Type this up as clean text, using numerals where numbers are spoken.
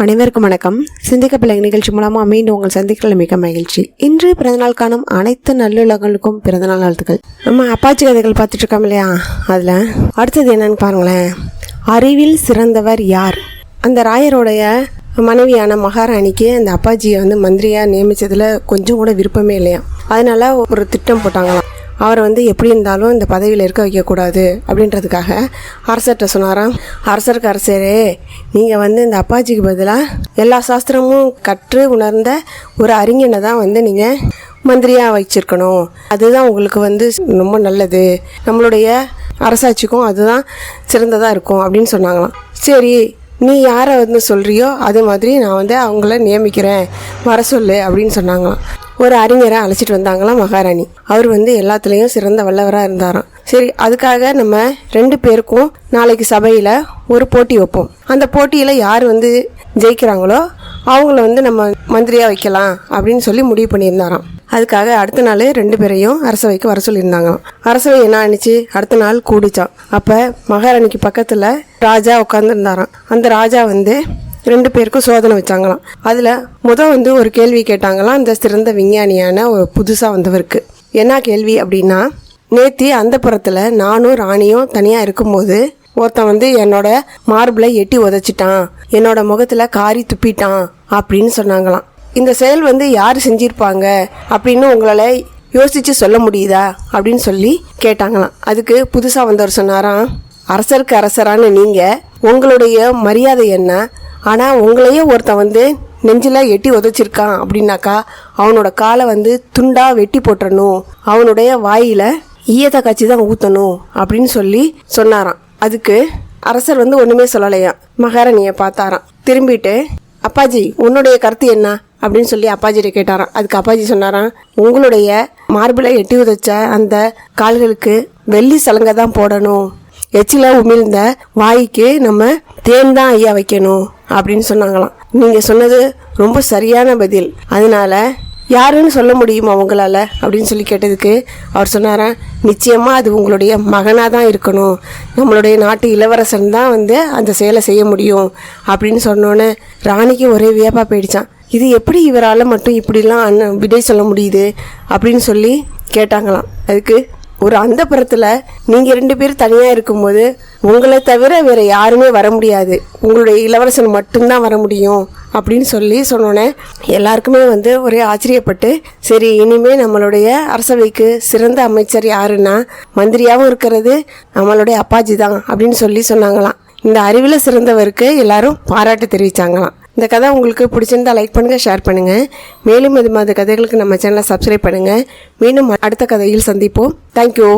அனைவருக்கும் வணக்கம். சிந்திக்க பிள்ளைங்க நிகழ்ச்சி மூலமாக மீண்டும் உங்கள் சந்திக்கல மிக மகிழ்ச்சி. இன்று பிறந்தநாள் காணும் அனைத்து நல்லுலகளுக்கும் பிறந்தநாள் வாழ்த்துக்கள். நம்ம அப்பாச்சி கதைகள் பார்த்துட்டு இருக்கோம் இல்லையா, அதில் அடுத்தது என்னன்னு பாருங்களேன். அறிவில் சிறந்தவர் யார்? அந்த ராயருடைய மனைவியான மகாராணிக்கு அந்த அப்பாஜியை மந்திரியாக நியமித்ததில் கொஞ்சம் கூட விருப்பமே இல்லையா. அதனால ஒரு திட்டம் போட்டாங்களாம். அவரை எப்படி இருந்தாலும் இந்த பதவியில் இருக்க வைக்கக்கூடாது அப்படின்றதுக்காக அரசர்கிட்ட சொன்னாராம். அரசருக்கு அரசரே, நீங்கள் இந்த அப்பாஜிக்கு பதிலாக எல்லா சாஸ்திரமும் கற்று உணர்ந்த ஒரு அறிஞனை தான் நீங்கள் மந்திரியாக வச்சிருக்கணும். அதுதான் உங்களுக்கு ரொம்ப நல்லது, நம்மளுடைய அரசாட்சிக்கும் அதுதான் சிறந்ததாக இருக்கும் அப்படின்னு சொன்னாங்களாம். சரி, நீ யாரை சொல்கிறியோ அது மாதிரி நான் அவங்கள நியமிக்கிறேன், வர சொல்லு அப்படின்னு சொன்னாங்களாம். ஒரு அறிஞரை அழைச்சிட்டு வந்தாங்களாம் மகாராணி. அவர் எல்லாத்துலேயும் சிறந்த வல்லவராக இருந்தாராம். சரி, அதுக்காக நம்ம 2 பேருக்கும் நாளைக்கு சபையில் ஒரு போட்டி வைப்போம். அந்த போட்டியில் யார் ஜெயிக்கிறாங்களோ அவங்கள நம்ம மந்திரியாக வைக்கலாம் அப்படின்னு சொல்லி முடிவு பண்ணியிருந்தாராம். அதுக்காக அடுத்த நாள் 2 பேரையும் அரசவைக்கு வர சொல்லியிருந்தாங்களாம். அரசவை என்ன ஆனிச்சு, அடுத்த நாள் கூடிச்சான். அப்போ மகாராணிக்கு பக்கத்தில் ராஜா உட்காந்துருந்தாராம். அந்த ராஜா 2 பேருக்கும் சோதனை வச்சாங்களாம். அதில் ஒரு கேள்வி கேட்டாங்களாம் இந்த சிறந்த விஞ்ஞானியான ஒரு புதுசாக வந்தவருக்கு. என்ன கேள்வி அப்படின்னா, நேத்தி அந்த புறத்தில் நானும் ராணியும் தனியாக இருக்கும்போது ஒருத்தன் என்னோட மார்பிளை எட்டி உதைச்சிட்டான், என்னோட முகத்தில் காரி துப்பிட்டான் அப்படின்னு சொன்னாங்களாம். இந்த செயல் யார் செஞ்சிருப்பாங்க அப்படின்னு உங்களால் யோசித்து சொல்ல முடியுதா அப்படின்னு சொல்லி கேட்டாங்களாம். அதுக்கு புதுசாக வந்தவர் சொன்னாராம், அரசருக்கு அரசரான நீங்கள் உங்களுடைய மரியாதை என்ன, ஆனால் உங்களையே ஒருத்தன் நெஞ்சில் எட்டி உதைச்சிருக்கான் அப்படின்னாக்கா அவனோட காலை துண்டாக வெட்டி போட்டுறணும், அவனுடைய வாயில் ஈயத்தை காய்ச்சி தான் ஊற்றணும் அப்படின்னு சொல்லி சொன்னாராம். அதுக்கு அரசர் ஒன்றுமே சொல்லலையாம். மகாராணியை பார்த்தாராம். திரும்பிட்டு, அப்பாஜி உன்னுடைய கருத்து என்ன அப்படின்னு சொல்லி அப்பாஜிட்ட கேட்டாராம். அதுக்கு அப்பாஜி சொன்னாராம், உங்களுடைய மார்பிளை எட்டி உதைச்ச அந்த கால்களுக்கு வெள்ளி சலங்கை தான் போடணும், எச்சில உமிழ்ந்த வாய்க்கு நம்ம தேன் தான் ஐயா வைக்கணும் அப்படின்னு சொன்னாங்களாம். நீங்கள் சொன்னது ரொம்ப சரியான பதில், அதனால யாருன்னு சொல்ல முடியுமா உங்களால் அப்படின்னு சொல்லி கேட்டதுக்கு அவர் சொன்னாராம், நிச்சயமாக அது உங்களுடைய மகனாக தான் இருக்கணும், நம்மளுடைய நாட்டு இளவரசன் தான் அந்த செயலை செய்ய முடியும் அப்படின்னு சொன்னோன்னே ராணிக்கு ஒரே வியப்பாக போயிடுச்சான். இது எப்படி இவரால் மட்டும் இப்படிலாம் விடை சொல்ல முடியுது அப்படின்னு சொல்லி கேட்டாங்களாம். அதுக்கு ஒரு அந்த புறத்தில் நீங்கள் 2 பேர் தனியாக இருக்கும்போது உங்களை தவிர வேறு யாருமே வர முடியாது, உங்களுடைய இளவரசன் மட்டும்தான் வர முடியும் அப்படின்னு சொல்லி சொன்னோன்னே எல்லாருக்குமே ஒரே ஆச்சரியப்பட்டு, சரி இனிமேல் நம்மளுடைய அரசவைக்கு சிறந்த அமைச்சர் யாருன்னா மந்திரியாகவும் இருக்கிறது நம்மளுடைய அப்பாஜி தான் அப்படின்னு சொல்லி சொன்னாங்களாம். இந்த அறிவில் சிறந்தவருக்கு எல்லாரும் பாராட்டு தெரிவித்தாங்களாம். இந்த கதை உங்களுக்கு பிடிச்சிருந்தா லைக் பண்ணுங்கள், ஷேர் பண்ணுங்கள். மேலும் இது மாதிரி கதைகளுக்கு நம்ம சேனலை சப்ஸ்கிரைப் பண்ணுங்கள். மீண்டும் அடுத்த கதையில் சந்திப்போம். தேங்க்யூ.